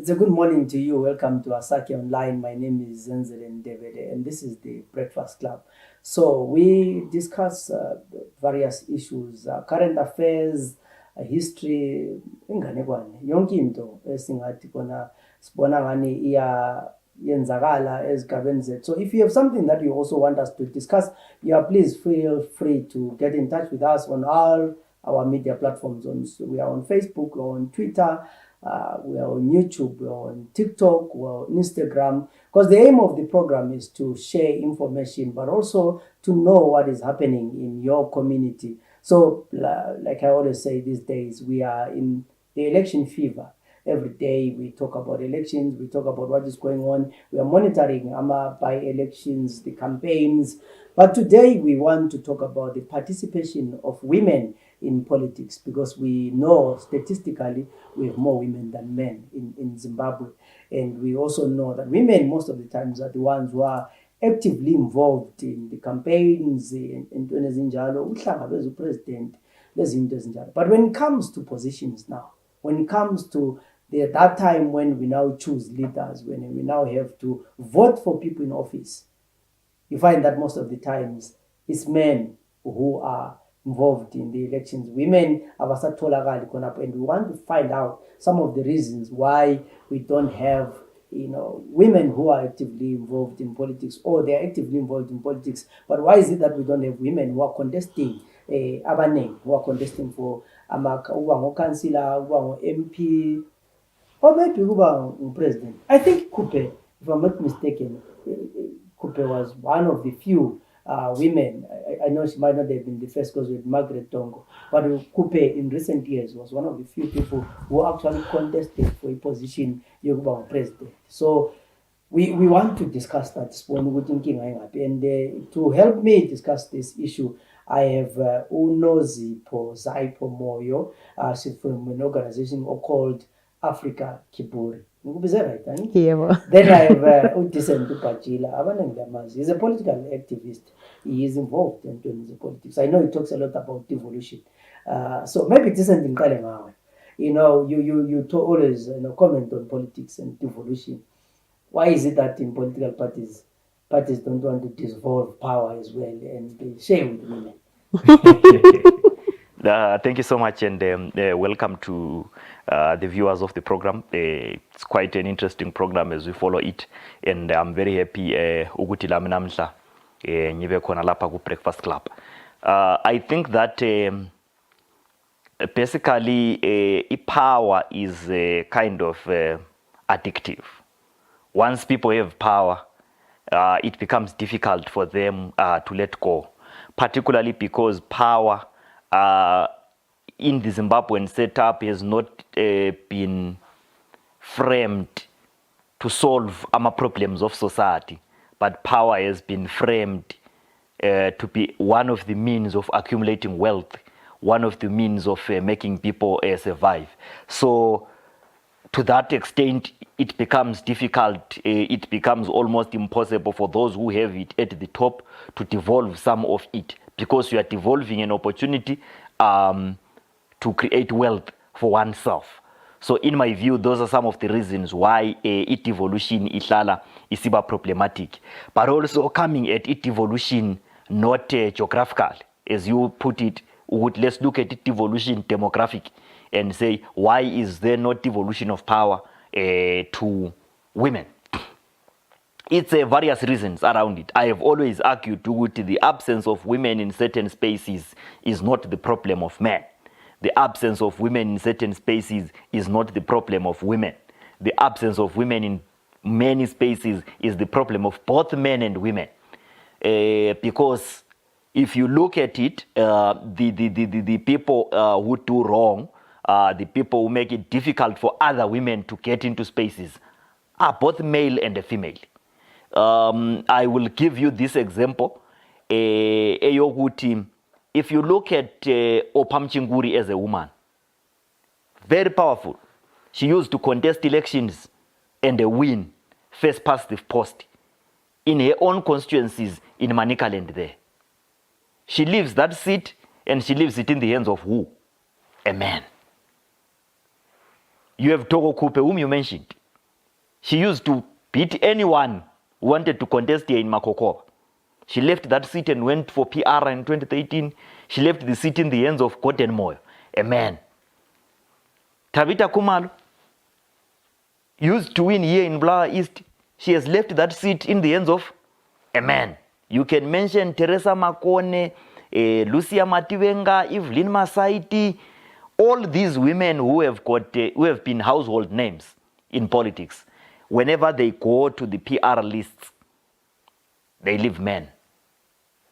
It's a good morning to you. Welcome to Asaki Online. My name is Zenzele Ndebele, and this is the Breakfast Club. So we discuss various issues, current affairs, history, inganekwane yonke into esingathi kona sibona ngani yenzakala ezigabeni zethu. So if you have something that you also want us to discuss, please feel free to get in touch with us on all our media platforms. We are on Facebook, we're on Twitter, we are on YouTube, we are on TikTok, we are on Instagram, because the aim of the program is to share information, but also to know what is happening in your community. So, like I always say these days, we are in the election fever. Every day we talk about elections, we talk about what is going on. We are monitoring by-elections, the campaigns. But today we want to talk about the participation of women in politics, because we know statistically we have more women than men in Zimbabwe. And we also know that women most of the times are the ones who are actively involved in the campaigns, in ezinjalo, uhlangabeza upresident, lezinto ezinjalo. But when it comes to positions now, when it comes to that time when we now choose leaders, when we now have to vote for people in office, you find that most of the times it's men who are involved in the elections. Women abasatholakali khonapho, and we want to find out some of the reasons why we don't have women who are actively involved in politics, or they are actively involved in politics. But why is it that we don't have women who are contesting, abaneng who are contesting for councillor, MP, or maybe president? I think Kupe, if I'm not mistaken, Kupe was one of the few women. I know she might not have been the first, because with Margaret Tongo, but Kupe in recent years was one of the few people who actually contested for a position of president. So we want to discuss that. And to help me discuss this issue, I have Nozipho Moyo. She's from an organization called Africa Kiburi. Is that right? Yeah. Then I have Bajila. He's a political activist. He is involved in the politics. I know he talks a lot about devolution. So maybe it isn't in Kalemawe. You always comment on politics and devolution. Why is it that in political parties don't want to dissolve power as well and share with women? Thank you so much, and welcome to the viewers of the program. It's quite an interesting program as we follow it, and I'm very happy ukuthi lami namhla ngibe khona lapha ku Breakfast Club. I think that basically power is kind of addictive. Once people have power, it becomes difficult for them to let go, particularly because power in the Zimbabwean setup has not been framed to solve our problems of society, but power has been framed to be one of the means of accumulating wealth, one of the means of making people survive. So to that extent, it becomes difficult, it becomes almost impossible for those who have it at the top to devolve some of it, because you are devolving an opportunity to create wealth for oneself. So in my view, those are some of the reasons why devolution ihlala isiba problematic. But also coming at devolution not geographical, as you put it, let's look at devolution demographic and say, why is there not devolution of power to women? It's various reasons around it. I have always argued that the absence of women in certain spaces is not the problem of men. The absence of women in certain spaces is not the problem of women. The absence of women in many spaces is the problem of both men and women. Because if you look at it, the people who do wrong, the people who make it difficult for other women to get into spaces are both male and female. I will give you this example. If you look at Opamchinguri as a woman, very powerful. She used to contest elections and win first past the post in her own constituencies in Manicaland there. She leaves that seat, and she leaves it in the hands of who? A man. You have Togo Kupe, whom you mentioned. She used to beat anyone who wanted to contest here in Makokoba. She left that seat and went for PR in 2013. She left the seat in the hands of Gordon Moyo, a man. Tabita Kumalo used to win here in Blawa East. She has left that seat in the hands of a man. You can mention Teresa Makone, Lucia Mativenga, Evelyn Masaiti, all these women who have been household names in politics. Whenever they go to the PR lists, they leave men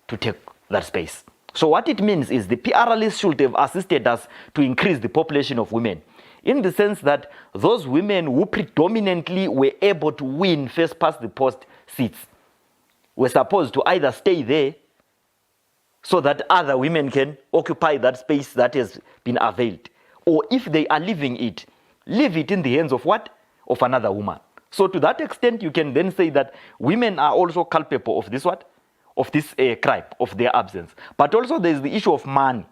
to take that space. So what it means is the PR list should have assisted us to increase the population of women, in the sense that those women who predominantly were able to win first past the post seats were supposed to either stay there so that other women can occupy that space that has been availed, or if they are leaving it, leave it in the hands of what? Of another woman. So to that extent, you can then say that women are also culpable of this what? Of this crime, of their absence. But also there is the issue of money.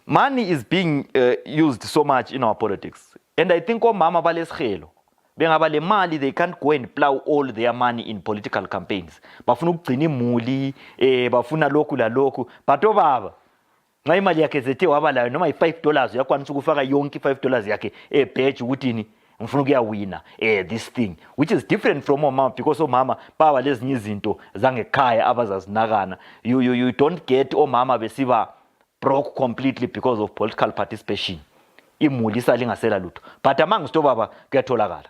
Money is being used so much in our politics. And I think mama baleskhelo bengabale mali, they can't go and plow all their money in political campaigns. Bafuna ukugcina imuli, bafuna lokhu la lokhu. But obaba nxa imali yakhe zethe wabalayo noma $5 yakwanisa ukufaka yonke $5 yakhe badge ukuthini ngifuna ukuyawina this thing, which is different from mama, because mama baba lezinye izinto zangekhaya abazazinakana. You don't get mama besiba broke completely because of political participation. Imuli salingasela lutho. But among baba kuyatholakala.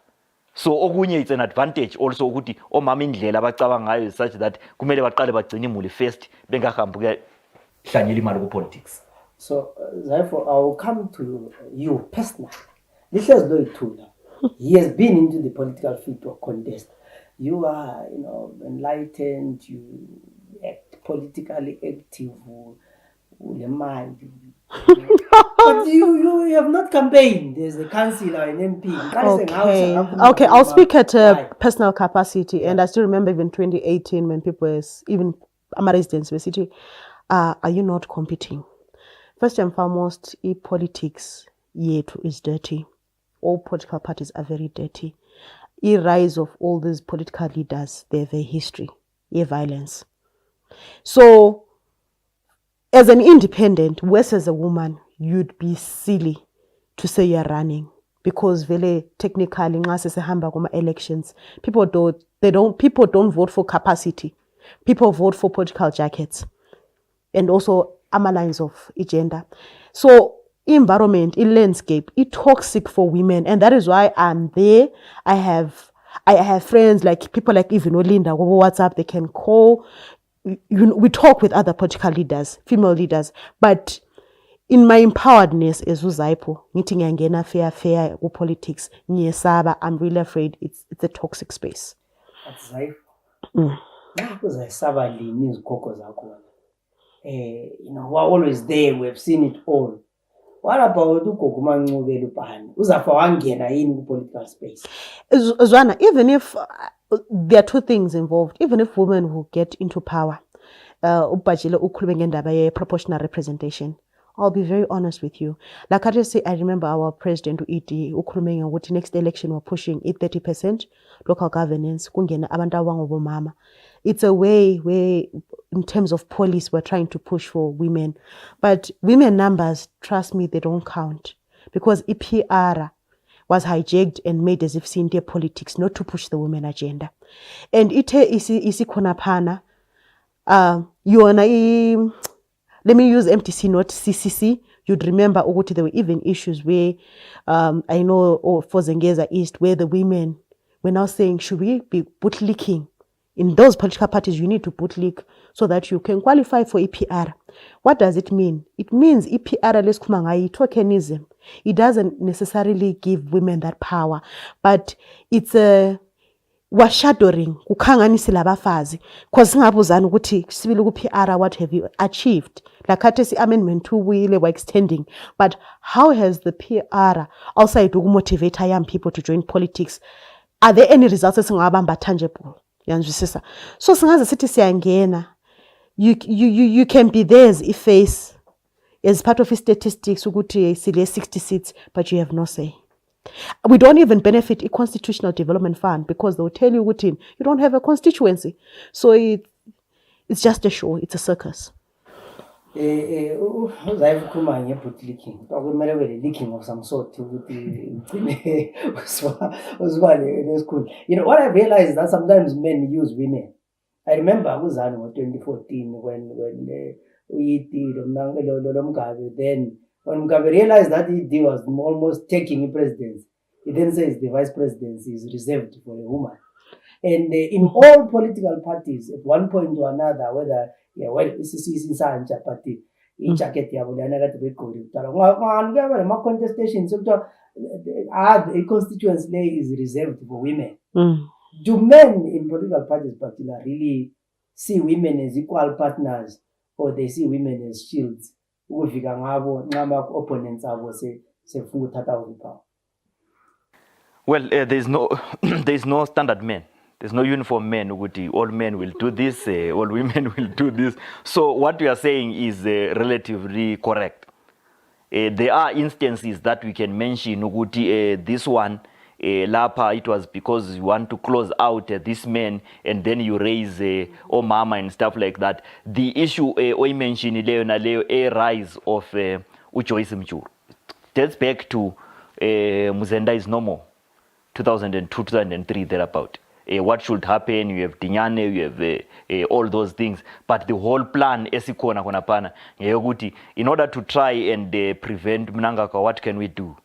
So okunye it's an advantage also ukuthi omama indlela abacabanga ngayo is such that kumele baqale bagcine imuli first bengahambi ukuhlanyela imali ku politics. So therefore I will come to you personally. This is Loitula. He has been into the political field of contest. You are, enlightened, you act politically active, but you have not campaigned as a councillor and MP. Okay, I'll speak at a personal capacity. And I still remember even 2018 when people were, even residents were saying, are you not competing? First and foremost, politics is dirty. All political parties are very dirty. The rise of all these political leaders, they have a history, violence. So, as an independent, whereas as a woman, you'd be silly to say you're running, because very technically, elections, people don't vote for capacity. People vote for political jackets, and also lines of agenda. So, environment, landscape, it's toxic for women, and that is why I'm there. I have friends like people like even Linda over WhatsApp. They can call. We talk with other political leaders, female leaders, but in my empoweredness as Nozipho, meeting angena fair politics, I'm really afraid it's a toxic space. We're always there, we've seen it all. What about in political space? Zwana, even if there are two things involved, even if women who get into power, Bajila proportional representation, I'll be very honest with you. Like I just say, I remember our president what next election we're pushing 30% local governance. It's a way where, in terms of police, we're trying to push for women. But women numbers, trust me, they don't count. Because EPR was hijacked and made as if it's India politics, not to push the women agenda. And isi konapana, let me use MTC, not CCC. You'd remember there were even issues where, I know, for Zengeza East, where the women were now saying, should we be bootlicking? In those political parties, you need to bootlick so that you can qualify for EPR. What does it mean? It means EPR less kumangai tokenism. It doesn't necessarily give women that power, but it's a washadowing ukhanganisile abafazi because ngabuzana ukuthi sibili ku PR, what have you achieved? Like Katesi Amendment 2 were extending, but how has the PR also to motivate young people to join politics? Are there any results esingabamba tangible? So singaze sithi siyangena, you can be there as a face, as part of statistics ukuthi sile 60 seats, but you have no say. We don't even benefit a constitutional development fund because they'll tell you, Wutin, you don't have a constituency. So it's just a show, it's a circus. Uzayikhuluma nge-boot leaking. Kwakumele kube leaking of some sort ukuthi ugcine usiba nesikhulu. You know, what I realized is that sometimes men use women. I remember kuzani ngo-2014 when uyithi lo Mgabe, then when Mgabe realized that he was almost taking the presidency, he then says the vice presidency is reserved for a woman. And in all political parties, at one point or another, whether, this is inside party, jacket, contestation, a constituency is reserved for women. Do men in political parties, particularly, really see women as equal partners, or they see women as shields? Opponents power. Well, there's no standard men. There's no uniform men. All men will do this, all women will do this. So what we are saying is relatively correct. There are instances that we can mention. This one, Lapa, it was because you want to close out this man, and then you raise mama and stuff like that. The issue we mentioned a rise of Uchoisi Mchuru. Dates back to Muzenda is no more. 2002, 2003, thereabout. What should happen? You have Dinyane, you have all those things. But the whole plan, in order to try and prevent Mnangagwa, what can we do?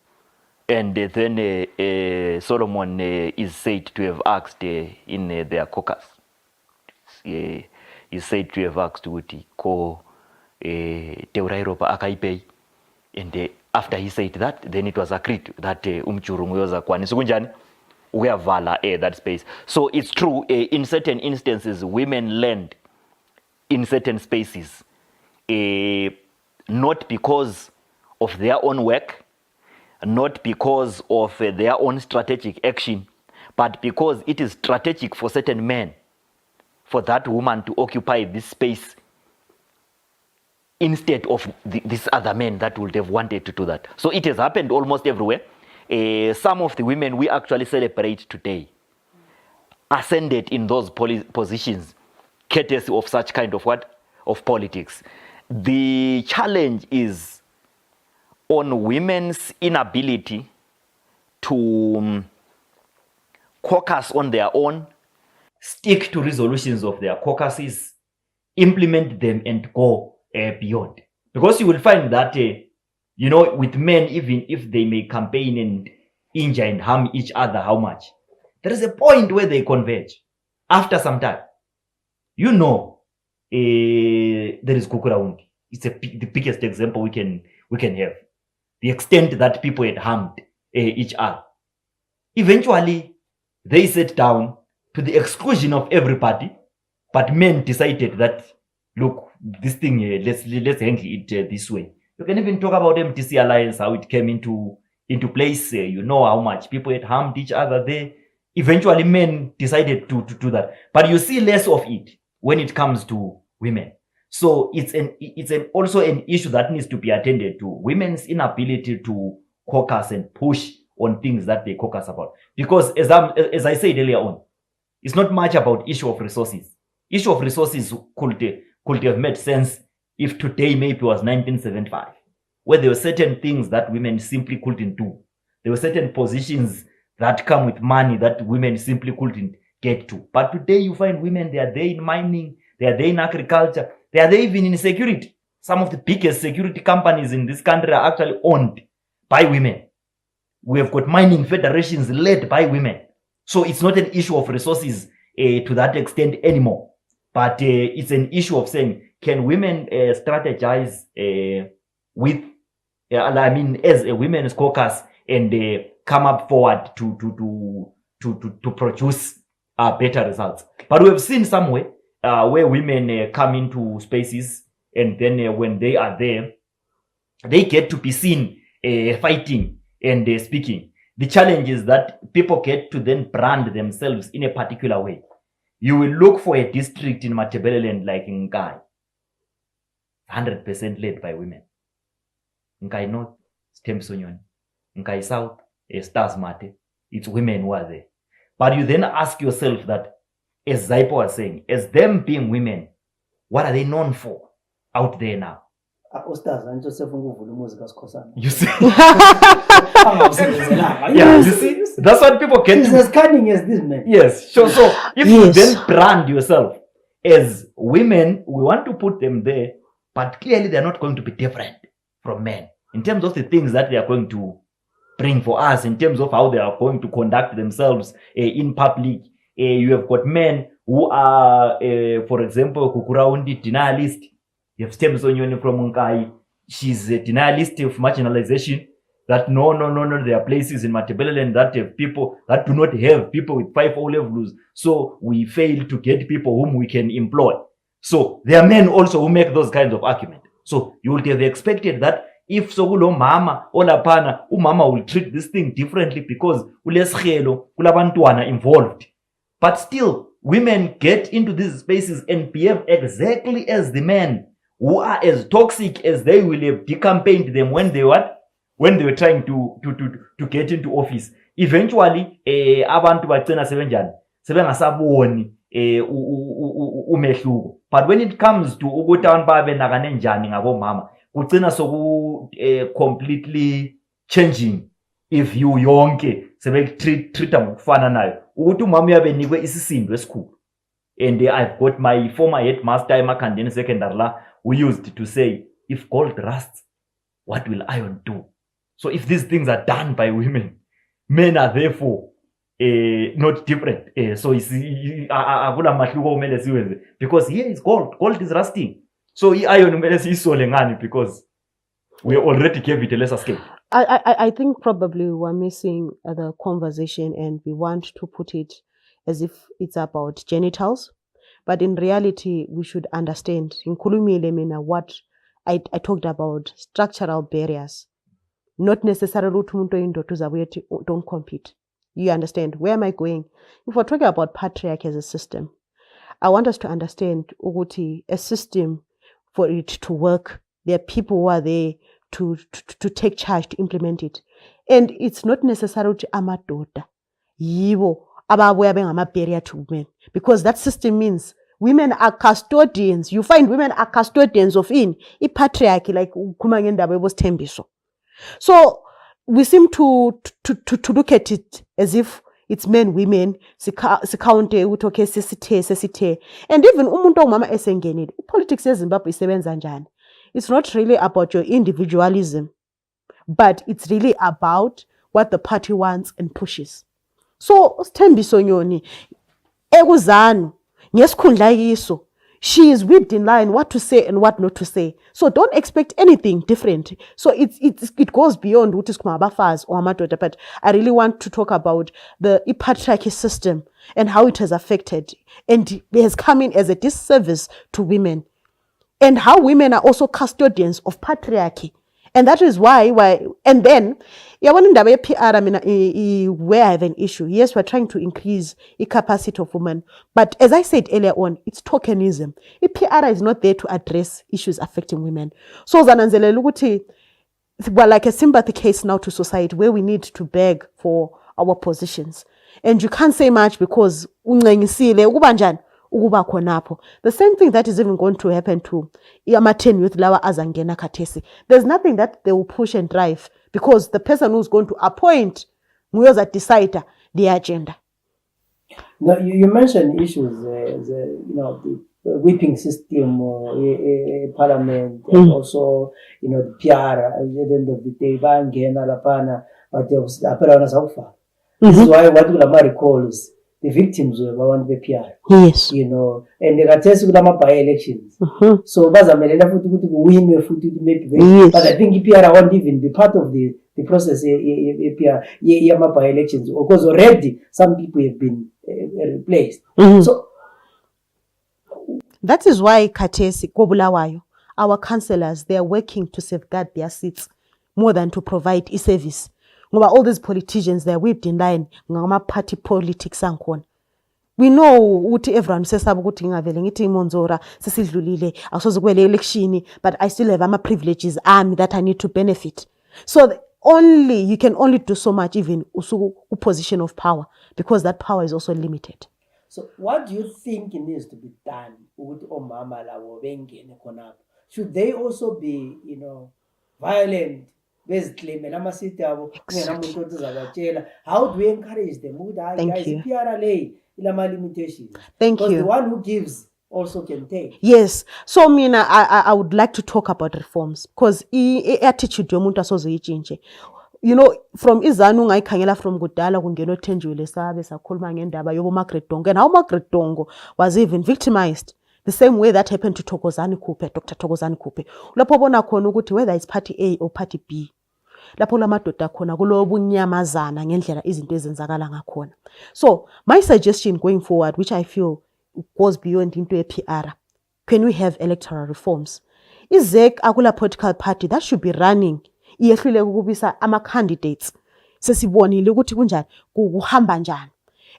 And then Solomon is said to have asked in their caucus. Is said to have asked ko Teurairopa Akaipei. And after he said that, then it was agreed that Umchuru Muyoza Kwani Sugunjani, we have Vala that space. So it's true, in certain instances, women land in certain spaces, not because of their own work, not because of their own strategic action, but because it is strategic for certain men, for that woman to occupy this space instead of this other men that would have wanted to do that. So it has happened almost everywhere. Some of the women we actually celebrate today ascended in those positions courtesy of such kind of of politics. The challenge is on women's inability to caucus on their own, stick to resolutions of their caucuses, implement them and go beyond. Because you will find that with men, even if they may campaign and injure and harm each other, how much? There is a point where they converge. After some time, there is Kukuraundi. It's the biggest example we can have. The extent that people had harmed each other. Eventually, they sat down to the exclusion of everybody, but men decided that, look, this thing, let's handle it this way. You can even talk about MTC Alliance, how it came into place. You know how much people had harmed each other there. Eventually, men decided to do that. But you see less of it when it comes to women. So it's also an issue that needs to be attended to. Women's inability to caucus and push on things that they caucus about. Because as I said earlier on, it's not much about issue of resources. Issue of resources could have made sense if today maybe was 1975, where there were certain things that women simply couldn't do. There were certain positions that come with money that women simply couldn't get to. But today you find women, they are there in mining, they are there in agriculture, they are there even in security. Some of the biggest security companies in this country are actually owned by women. We have got mining federations led by women. So it's not an issue of resources to that extent anymore. But it's an issue of saying, can women strategize as a women's caucus and come up forward to produce better results? But we have seen somewhere where women come into spaces, and then when they are there, they get to be seen fighting and speaking. The challenge is that people get to then brand themselves in a particular way. You will look for a district in Matabeleland like in Nkai, 100% led by women. Nkai North, Stemsonyon. Nkai South, stars matter. It's women who are there. But you then ask yourself that, as Zaipo was saying, as them being women, what are they known for out there now? You see? Yeah, you see? That's what people get. It's as cunning as this man. Yes. So if you then brand yourself as women, we want to put them there, but clearly they're not going to be different from men in terms of the things that they are going to bring for us, in terms of how they are going to conduct themselves in public. You have got men who are, for example, Kukuraundi denialist. You have Stem Sonyoni from Munkai. She's a denialist of marginalization. That no, there are places in Matabeleland that have people that do not have people with 5 O levels. So we fail to get people whom we can employ. So there are men also who make those kinds of arguments. So you would have expected that if Sogulo Mama or Lapana, Mama will treat this thing differently because Ulabantuana involved. But still, women get into these spaces and behave exactly as the men who are as toxic as they will have decampaigned them when they were trying to get into office. Eventually, abantu bagcina sebengasaboni umehluko. But when it comes to ukuthi abantu babe nakane njani ngabo mama, kugcina soku completely changing if you yonke sebe treata ngokufana nayo. Ukuthi umama uyabenikwe isisindo esikhulu. And I've got my former headmaster eMakhandeni Secondary la who used to say, if gold rusts, what will iron do? So if these things are done by women, men are therefore not different. So you see, because here is gold. Gold is rusting. So iron is because we already gave it a lesser scale. I think probably we're missing the conversation and we want to put it as if it's about genitals. But in reality, we should understand, in Kulumile Mina, what I talked about, structural barriers. Not necessarily don't compete. You understand? Where am I going? If we're talking about patriarchy as a system, I want us to understand Uguti, a system for it to work. There are people who are there to take charge, to implement it. And it's not necessarily amadota. Yivo aba barrier to women. Because that system means women are custodians. You find women are custodians of patriarchy, like Kumangenda was Tembiso. So we seem to look at it as if it's men, women, sikaunte utoke sesite. And even umuntu mama esengeni. Politics in Zimbabwe isebenza njani. It's not really about your individualism, but it's really about what the party wants and pushes. So Sthembiso Nyoni ekuzanu ngesikhundla yiso, she is whipped in line what to say and what not to say. So don't expect anything different. So it goes beyond what is kumabafaz or amadoda. But I really want to talk about the patriarchy system and how it has affected and it has come in as a disservice to women, and how women are also custodians of patriarchy. And that is why and then where I have an issue. Yes, we're trying to increase the capacity of women. But as I said earlier on, it's tokenism. PR is not there to address issues affecting women. So Zananzele Luguti, we're like a sympathy case now to society where we need to beg for our positions. And you can't say much because the same thing that is even going to happen to Yamaten Youth Lawa Azangena Katesi. There's nothing that they will push and drive because the person who's going to appoint will decide the agenda. Now, you mentioned issues, the whipping system, parliament, and also, the PR at the end of the day, but there was the This is why what Ulamari calls the victims of our PR. Yes. And the test with by elections. So Bazamelela win maybe. Yes. But I think PR won't even be part of the process PR by elections because already some people have been replaced. So that is why Katesi Kobulawayo, our councillors, they are working to safeguard their seats more than to provide a service. All these politicians, they're whipped in line. Party politics. We know everyone says but I still have my privileges that I need to benefit. So you can only do so much even usuku position of power, because that power is also limited. So what do you think needs to be done with omama labo bengene khonapho? Should they also be, violent? Beziclaimela amasithi abo kungenamuntu ozabatshela. How do we encourage them? Guys, i-PR le ilama limitations. Because the one who gives also can take. Yes. So mina I would like to talk about reforms, because attitude yomuntu asozoyichinje. From izanu ngayikhangela from kudala kungena othenjiwe sabe sakhuluma ngendaba yobo Margaret Dongo, and how Margaret Dongo was even victimized the same way that happened to Dr. Thokozani Kupe. Lapho bona khona ukuthi whether it's party A or party B, lapho lamadoda khona kulobunyamazana ngendlela izinto ezenzakala ngakhona. So my suggestion going forward, which I feel goes beyond into a PR, can we have electoral reforms? Izek akula political party that should be running iyehlule ukubisa ama candidates sesibonile ukuthi kunjani kuhamba njani.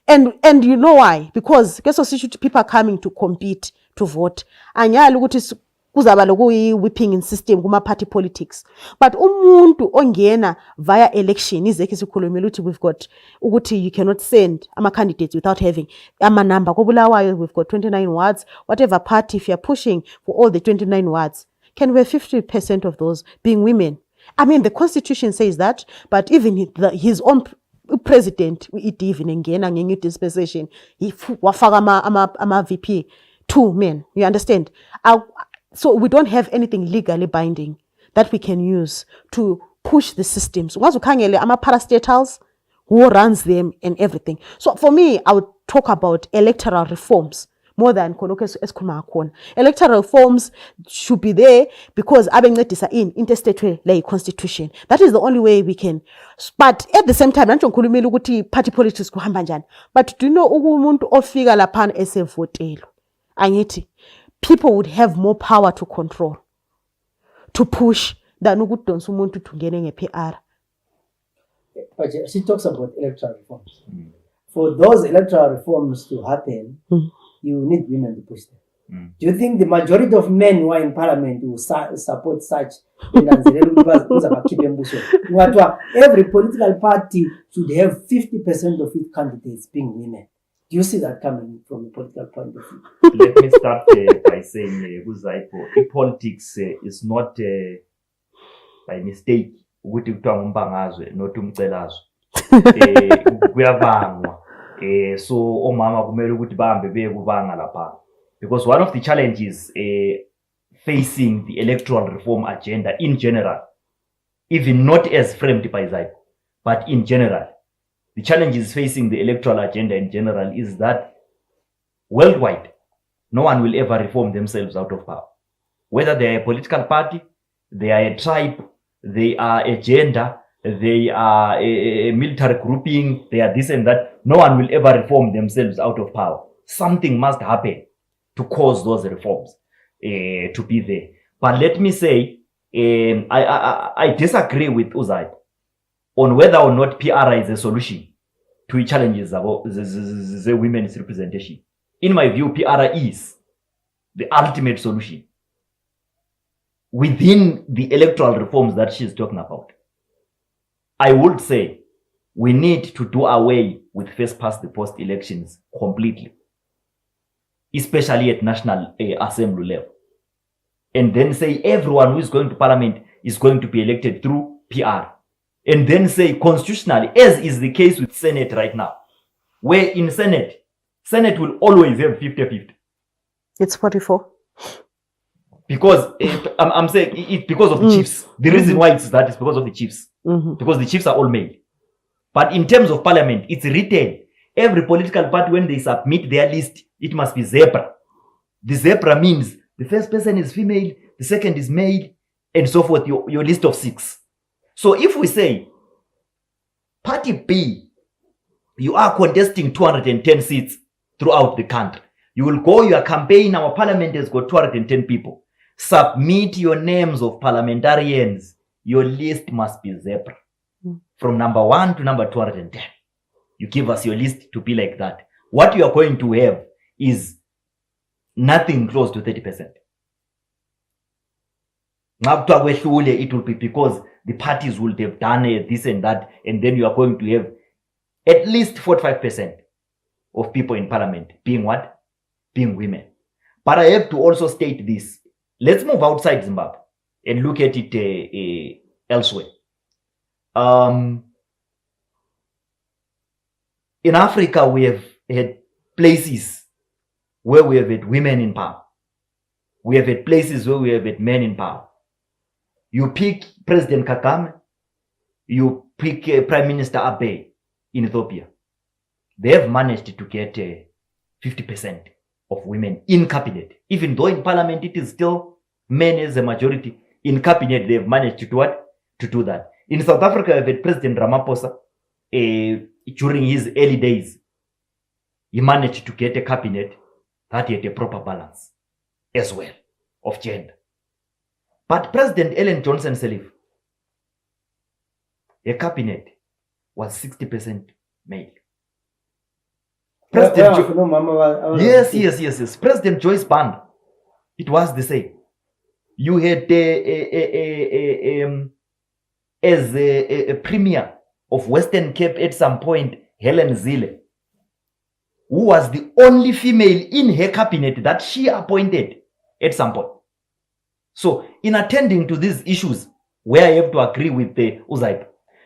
And you know why? Because keso sisho people are coming to compete to vote, anyali ukuthi kuzaba lokuyi whipping in system kuma party politics. But umuntu ongena via election izeke sikhulumela ukuthi we've got ukuthi you cannot send ama candidates without having ama number. Kobulawayo we've got 29 wards. Whatever party, if you're pushing for all the 29 wards, can we have 50% of those being women? I mean, the constitution says that, but even his own president, even engena ngenye dispensation, wafaka ama VP 2 men. You understand? So we don't have anything legally binding that we can use to push the systems. Wazukhangele ama parastatals, who runs them and everything. So for me, I would talk about electoral reforms more than electoral reforms should be there because abencedisa in interstate like constitution. That is the only way we can. But at the same time, ngikhulumela ukuthi party politics kuhamba njani. But do you know umuntu ofika lapha esevotelo? Angithi people would have more power to control, to push than ukudonsa umuntu tungene nge-PR. But she talks about electoral reforms. For those electoral reforms to happen, you need women to push them. Do you think the majority of men who are in parliament will support such? Every political party should have 50% of its candidates being women. Do you see that coming from a political point of view? Let me start by saying, politics is not by mistake. Ukuthi kuthiwa ngumbangazwe not umcelazwe. Kuyabangwa. So omama kumele ukuthi bahambe beye kubanga lapha, because one of the challenges facing the electoral reform agenda in general, even not as framed by Zipho, but in general, the challenges facing the electoral agenda in general is that worldwide no one will ever reform themselves out of power, whether they are a political party, they are a tribe, they are a gender, they are a military grouping, they are this and that. No one will ever reform themselves out of power. Something must happen to cause those reforms to be there. But let me say, I disagree with Uzai on whether or not PR is a solution to challenges about the women's representation. In my view, PR is the ultimate solution within the electoral reforms that she's talking about. I would say we need to do away with first past the post elections completely, especially at National Assembly level. And then say everyone who is going to parliament is going to be elected through PR. And then say constitutionally, as is the case with Senate right now, where in Senate will always have 50-50. It's 44. Because I'm saying it's because of the chiefs. The reason why it's that is because of the chiefs. Because the chiefs are all male. But in terms of parliament, it's written. Every political party, when they submit their list, it must be zebra. The zebra means the first person is female, the second is male, and so forth, your list of 6. So if we say, Party B, you are contesting 210 seats throughout the country. You will go your campaign, our parliament has got 210 people. Submit your names of parliamentarians. Your list must be zebra. From number 1 to number 210. You give us your list to be like that. What you are going to have is nothing close to 30%. It will be because the parties would have done this and that, and then you are going to have at least 45% of people in parliament being what? Being women. But I have to also state this. Let's move outside Zimbabwe and look at it elsewhere. In Africa, we have had places where we have had women in power. We have had places where we have had men in power. You pick President Kagame, you pick Prime Minister Abe in Ethiopia. They have managed to get 50% of women in cabinet. Even though in parliament it is still men as a majority, in cabinet they have managed to do what? To do that. In South Africa, we have had President Ramaphosa during his early days. He managed to get a cabinet that had a proper balance as well of gender. But President Ellen Johnson Sirleaf, her cabinet was 60% male. Yes. President Joyce Banda, it was the same. You had as a premier of Western Cape at some point, Helen Zille, who was the only female in her cabinet that she appointed at some point. So, in attending to these issues, where I have to agree with the Nozipho,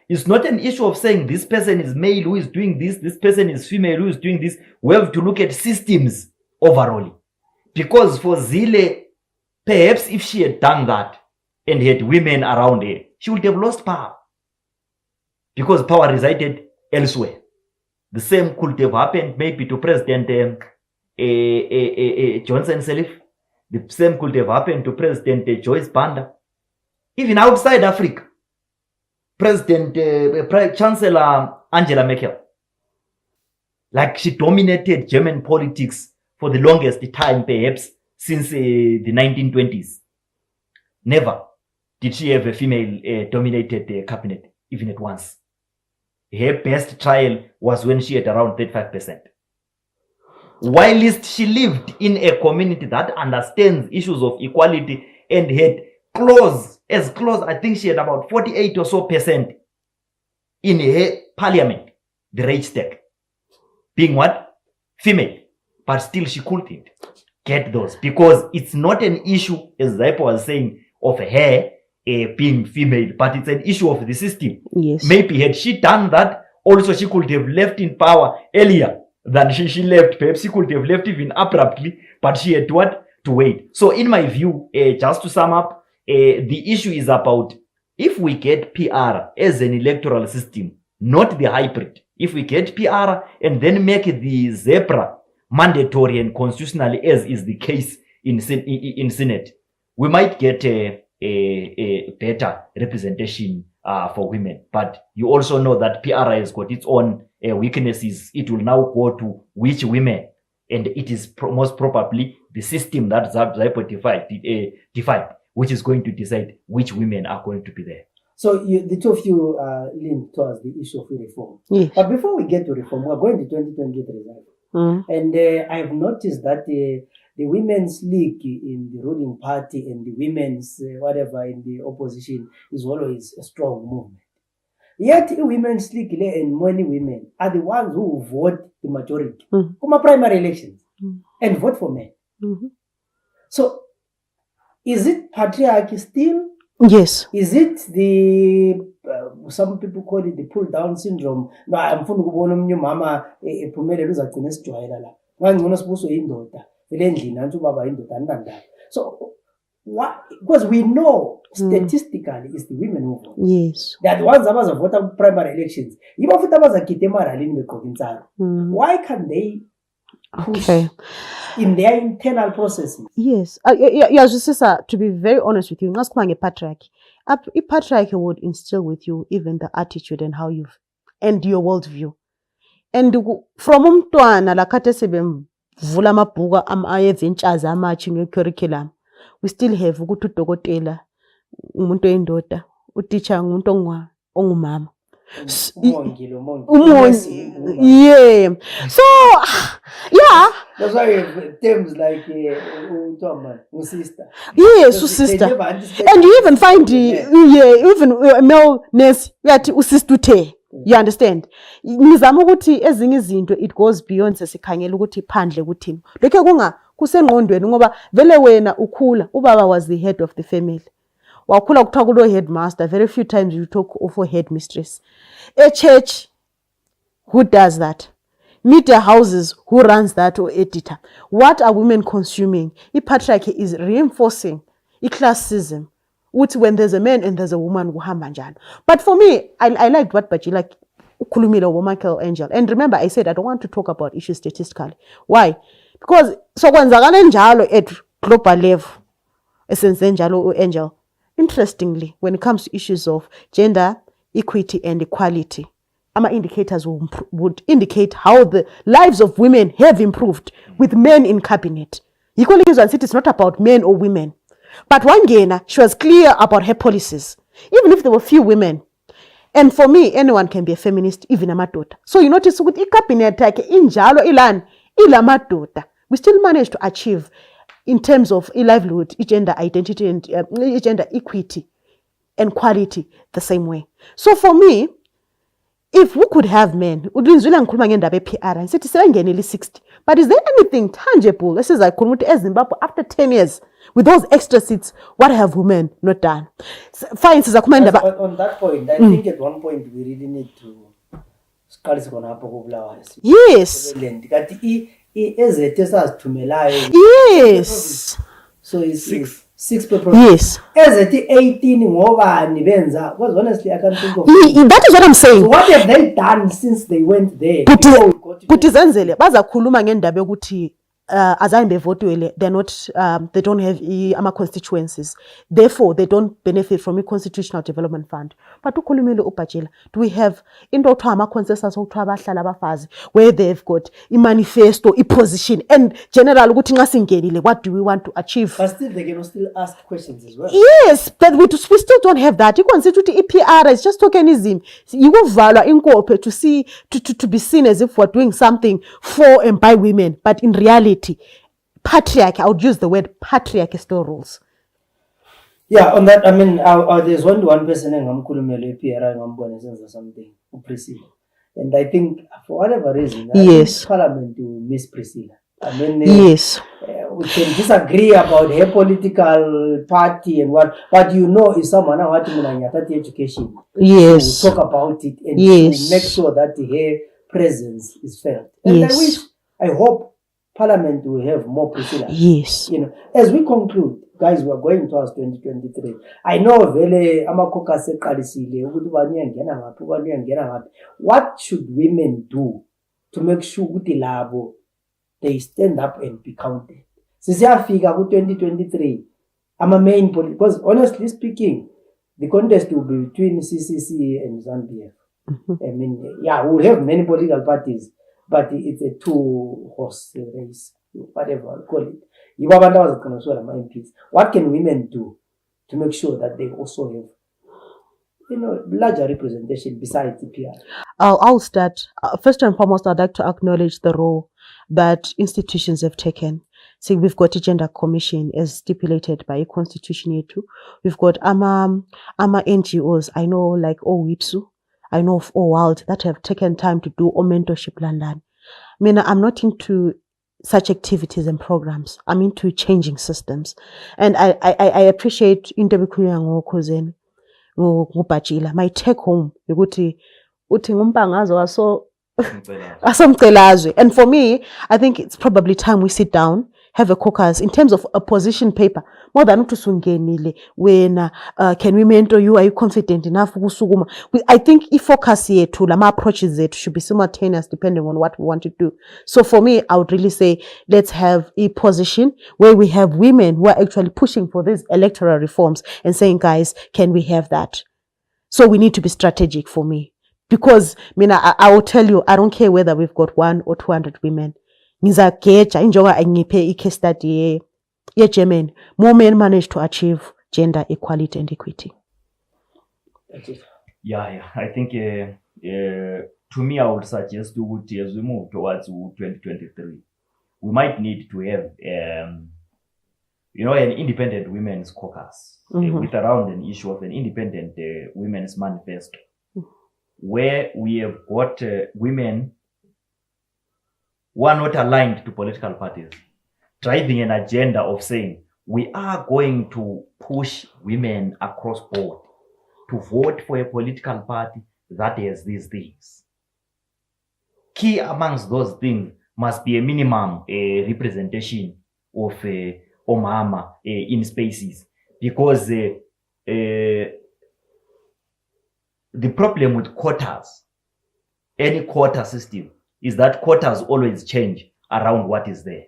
it's not an issue of saying this person is male who is doing this person is female who is doing this. We have to look at systems overall. Because for Zille, perhaps if she had done that and had women around her, she would have lost power. Because power resided elsewhere. The same could have happened maybe to President Johnson Sirleaf. The same could have happened to President Joyce Banda. Even outside Africa, Chancellor Angela Merkel, like she dominated German politics for the longest time, perhaps since the 1920s. Never did she have a female dominated cabinet, even at once. Her best trial was when she had around 35%. Whilst she lived in a community that understands issues of equality and had close, I think she had about 48 or so % in her parliament, the Reichstag, being what? Female. But still she couldn't get those because it's not an issue, as Zaipo was saying, of her being female, but it's an issue of the system. Yes. Maybe had she done that, also she could have left in power earlier than she left. Perhaps she could have left even abruptly, but she had what? To wait. So in my view, just to sum up, the issue is about if we get PR as an electoral system, not the hybrid. If we get PR and then make the zebra mandatory and constitutional, as is the case in Senate, we might get a better representation for women. But you also know that PR has got its own weaknesses. It will now go to which women, and it is most probably the system that Zaipo defined, which is going to decide which women are going to be there. So the two of you lean towards the issue of reform. Yes. But before we get to reform, we're going to 2028 result. And I have noticed that the Women's League in the ruling party and the women's whatever in the opposition is always a strong movement. Yet the Women's League and many women are the ones who vote the majority from primary elections and vote for men. So is it patriarchy still? Yes. Is it the some people call it the pull down syndrome? No, I'm from the mama so what? Because we know statistically it's the women who vote. Yes. They are the ones that was vote primary elections. Why can't they push in their internal processes? Yes. To be very honest with you, patriarchy. Patriarchy would instill with you even the attitude and how you and your worldview. And from umntwana lakade sebemvula amabhuku ayezintshaza amatshinga curriculum, we still have ukuthi udokotela umuntu oyindoda, uteacher ngumuntu ongumama. Yeah. So, yeah. That's why you have terms like sister. Yes, Because sister. they never understand And you even find the even male nurse yathi usister uthe. You understand? Ngizama ukuthi ezinye izinto it goes beyond sesikhangela ukuthi phandle ukuthini. Lokho kusengqondweni ngoba vele wena ukhula ubaba was the head of the family. Wakhula kuthiwa kulo headmaster, very few times you talk of a headmistress. A church, who does that? Media houses, who runs that or editor? What are women consuming? Patriarchy is reinforcing classism. When there's a man and there's a woman, but for me, I liked what Bajila Kulumilo Michael Angel. And remember, I said I don't want to talk about issues statistically. Why? Because so when Zaganenjalo at global level, Zenzele Angel, interestingly, when it comes to issues of gender, equity, and equality, AMA indicators would indicate how the lives of women have improved with men in cabinet. Equally, it's not about men or women. But Wangena, she was clear about her policies, even if there were few women. And for me, anyone can be a feminist, even a madota. So you notice with cabinet injalo ilan ilamadota, we still managed to achieve in terms of livelihood, gender identity and gender equity and quality the same way. So for me, if we could have men, PR 60, but is there anything tangible? This is like Zimbabwe after 10 years with those extra seats. What have women not done? Fine, on that point, I think at one point we really need to. Yes. Yes. So it's six people. Yes. As at 18 because honestly I can't think of that is what I'm saying. So what have they done since they went there? Zenzele bazakhuluma ngendaba yokuthi azange bevotwele, they're not they don't have ama constituencies, therefore they don't benefit from a constitutional development fund. But ukhulumile uBajila, do we have into okuthiwa ama consensus okuthiwa abahlala abafazi where they've got a manifesto, a position, and general ukuthi nxa singenile what do we want to achieve? But still they can still ask questions as well. Yes, but we still don't have that. You consider EPR is just tokenism. You go value incorporate to see to be seen as if we're doing something for and by women, but in reality patriarchy, I would use the word patriarchy still rules. Yeah, on that, I mean, there's one person in PR something, Priscilla. And I think for whatever reason, yes, Parliament to miss Priscilla. I mean, yes, we can disagree about her political party and what, but is someone who has education. Yes, so we'll talk about it and yes, make sure that her presence is felt. And yes, I hope Parliament will have more Priscilla. Yes. As we conclude, guys, we are going towards 2023. I know vele amakoka seqalisile ukuthi baniyangena ngaphi. What should women do to make sure ukuthi labo they stand up and be counted? Sisiyafika ku 2023. Main because honestly speaking, the contest will be between CCC and ZANU-PF. I mean, we'll have many political parties, but it's a two-horse race, whatever I call it. What can women do to make sure that they also have, larger representation besides the PR? I'll start. First and foremost, I'd like to acknowledge the role that institutions have taken. See, we've got a gender commission as stipulated by a constitution too. We've got AMA NGOs. I know like OWIPSU. I know of OWALD that have taken time to do or mentorship London. I mean, I'm not into such activities and programs. I'm into changing systems. And I appreciate Ndebele cousin Bajila. My take home, uthi ngumpangazo asomcelazwe. And for me, I think it's probably time we sit down, have a caucus in terms of a position paper. More than when can we mentor you? Are you confident enough? I think if focus here to my approaches it should be simultaneous depending on what we want to do. So for me, I would really say let's have a position where we have women who are actually pushing for these electoral reforms and saying, guys, can we have that? So we need to be strategic for me. Because I will tell you, I don't care whether we've got 100 or 200 women. Case study German, more men manage to achieve gender equality and equity. That's it. Yeah. I think to me, I would suggest as we move towards 2023, we might need to have an independent women's caucus with around an issue of an independent women's manifesto, where we have got women who are not aligned to political parties, driving an agenda of saying we are going to push women across board to vote for a political party that has these things. Key amongst those things must be a minimum representation of omama in spaces, because the problem with quotas, any quota system, is that quotas always change around what is there,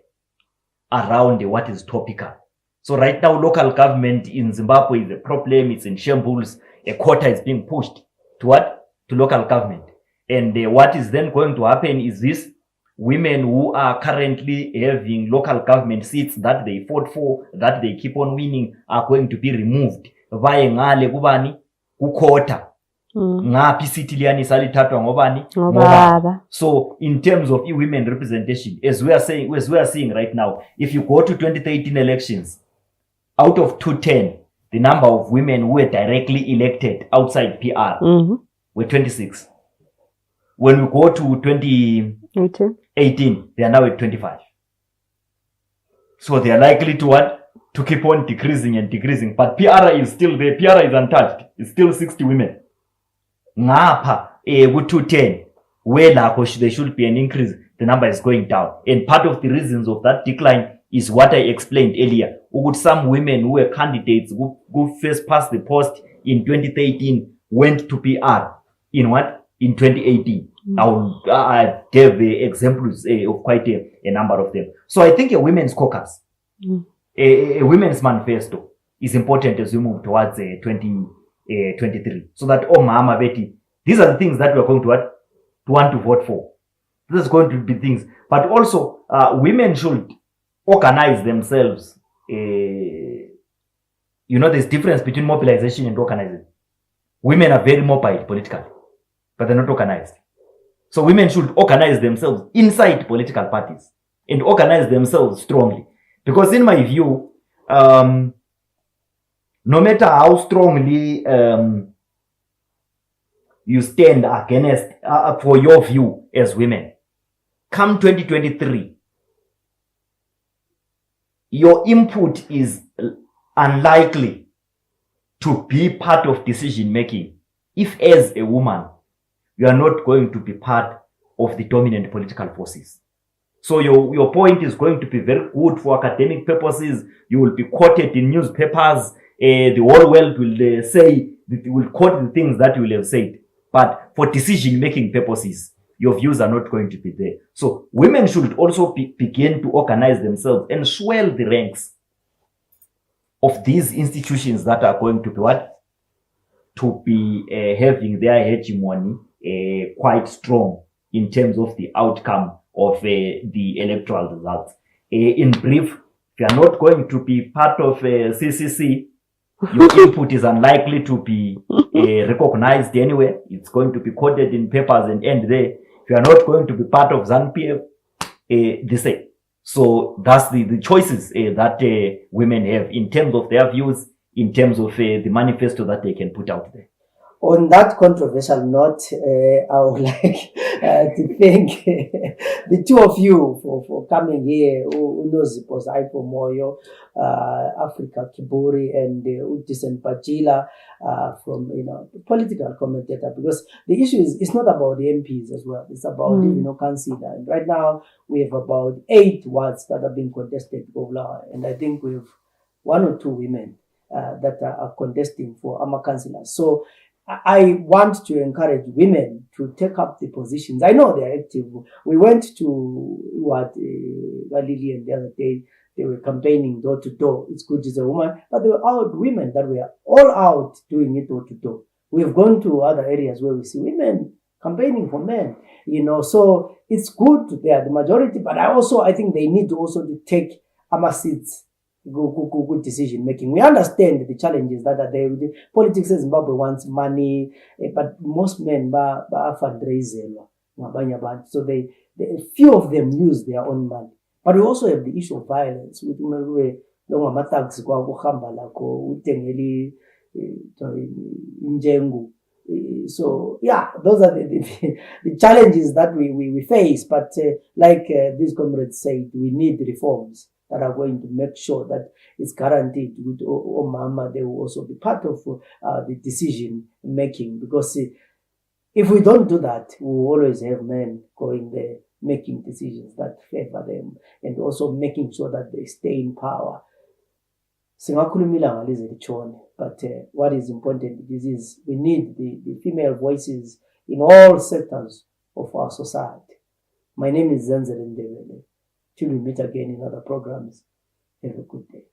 around what is topical. So right now, local government in Zimbabwe is a problem. It's in shambles. A quota is being pushed to what? To local government. And what is then going to happen is this: women who are currently having local government seats that they fought for, that they keep on winning, are going to be removed via ngale kubani kuquota. Ngaphi city liyani salithathwa ngobani ngobaba. So in terms of women representation, as we are seeing right now, if you go to 2013 elections, out of 210, the number of women who were directly elected outside PR were 26. When we go to 2018, they are now at 25. So they are likely to what? To keep on decreasing and decreasing. But PR is still there. PR is untouched. It's still 60 women. Ngapha, with 210, where there should be an increase, the number is going down. And part of the reasons of that decline is what I explained earlier. With some women who were candidates who first passed the post in 2013 went to PR in what? In 2018. I gave examples of quite a number of them. So I think a women's caucus, a women's manifesto is important as we move towards 2023. So that, oh, Mama Betty, these are the things that we are going to want to vote for. This is going to be things. But also, women should organize themselves. There's difference between mobilization and organizing. Women are very mobile politically, but they're not organized. So women should organize themselves inside political parties and organize themselves strongly. Because in my view, no matter how strongly you stand against for your view as women, come 2023, your input is unlikely to be part of decision making if, as a woman, you are not going to be part of the dominant political forces. So your point is going to be very good for academic purposes. You will be quoted in newspapers. The whole world will will quote the things that you will have said. But for decision-making purposes, your views are not going to be there. So women should also begin to organize themselves and swell the ranks of these institutions that are going to be what? To be having their hegemony quite strong in terms of the outcome of the electoral results. In brief, if you are not going to be part of CCC, your input is unlikely to be recognized anywhere. It's going to be quoted in papers and end there. If you are not going to be part of ZANU-PF, the same. So that's the choices that women have in terms of their views, in terms of the manifesto that they can put out there. On that controversial note, I would like to thank the two of you for coming here. Nozipho for Moyo, Africa Kiburi, and Bajila from political commentator, because the issue is it's not about the MPs as well. It's about councillor. And right now we have about 8 wards that are being contested over, and I think we have 1 or 2 women that are contesting for AMA councillors. So I want to encourage women to take up the positions. I know they're active. We went to Lillian the other day. They were campaigning door to door. It's good as a woman, but there were out women that were all out doing it door to door. We've gone to other areas where we see women campaigning for men, so it's good they are the majority, but I think they need to also to take AMA seats good decision making. We understand the challenges that are there. The politics in Zimbabwe wants money, but most men ba fundraiselwa ngabanye abantu. So few of them use their own money. But we also have the issue of violence. Longamathags kwakuhamba lakho uthengeli injengu. So yeah, those are the challenges that we face. But like these comrades said, we need reforms that are going to make sure that it's guaranteed with Mama, they will also be part of the decision making. Because if we don't do that, we will always have men going there making decisions that favor them and also making sure that they stay in power. But what is important is we need the female voices in all sectors of our society. My name is Zenzele Ndebele. Till we meet again in other programs, have a good day.